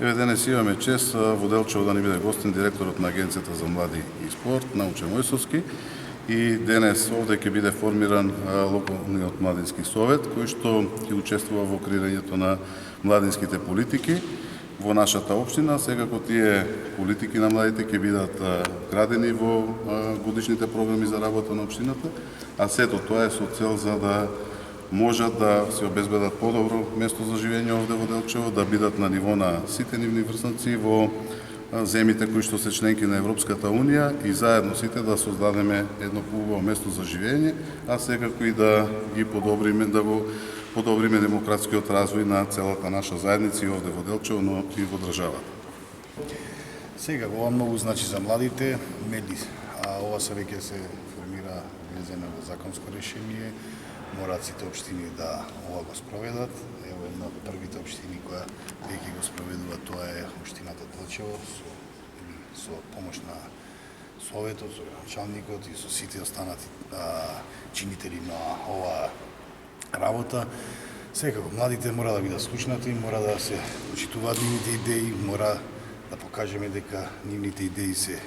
Еве денес имаме чест во Делчево да ни биде гостин директорот на Агенцијата за млади и спорт, Науче Мојсовски. И денес овде ќе биде формиран локалниот младински совет, кој што ќе учествува во креирањето на младинските политики во нашата општина. Секако тие политики на младите ќе бидат градени во годишните програми за работа на општината, а сето тоа е со цел за да можат да се обезбедат подобро место за живење овде во Делчево, да бидат на ниво на сите нивни врсници во земите кои што се членки на Европската Унија и заедно сите да создадеме едно убаво место за живење, а секако и да ги подобриме, да го подобриме демократскиот развој на целата наша заедница и овде во Делчево, но и во државата. Сега, ова многу значи за младите, а ова се веќе се формира влезено во законско решение, мораат сите општини да ова го спроведат. Ево една од првите општини која веќе го спроведува, тоа е општината Делчево со помош на Советот, со началникот и со сите останати чинители на ова работа. Секако, младите мора да бидат слушнати, мора да се почитуваат нивните идеи, мора да покажеме дека нивните идеи се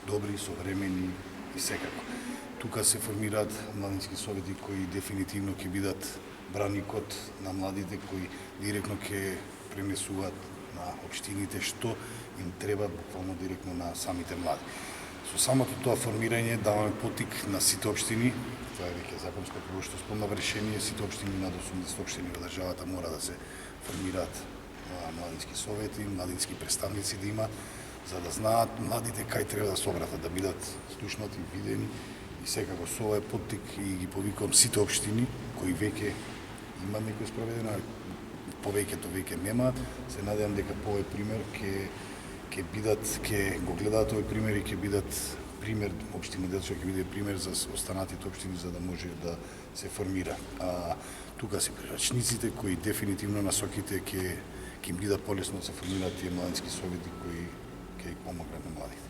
добри, современи и секако. Тука се формираат младински совети кои дефинитивно ќе бидат браникот на младите, кои директно ќе пренесуваат на општините што им треба буквално директно на самите млади. Со самото тоа формирање даваме поттик на сите општини, тоа е веќе законско прво што спомнав решение, сите општини над 80 општини во државата мора да се формираат младински совети, младински представници да има, за да знаат младите кај треба да се обратат, да бидат слушнати, видени. И секако со овој поттик и ги повикувам сите општини кои веќе имаат некој спроведено, повеќето веќе нема. Се надевам дека по овој пример ќе го гледаат овој пример и ќе бидат пример, општина Делчево ќе биде пример за останатите општини за да може да се формира. Тука се прирачниците кои дефинитивно насоките ќе им бидат полесно да се формираат тие младински совети кои ќе помогнат на младите.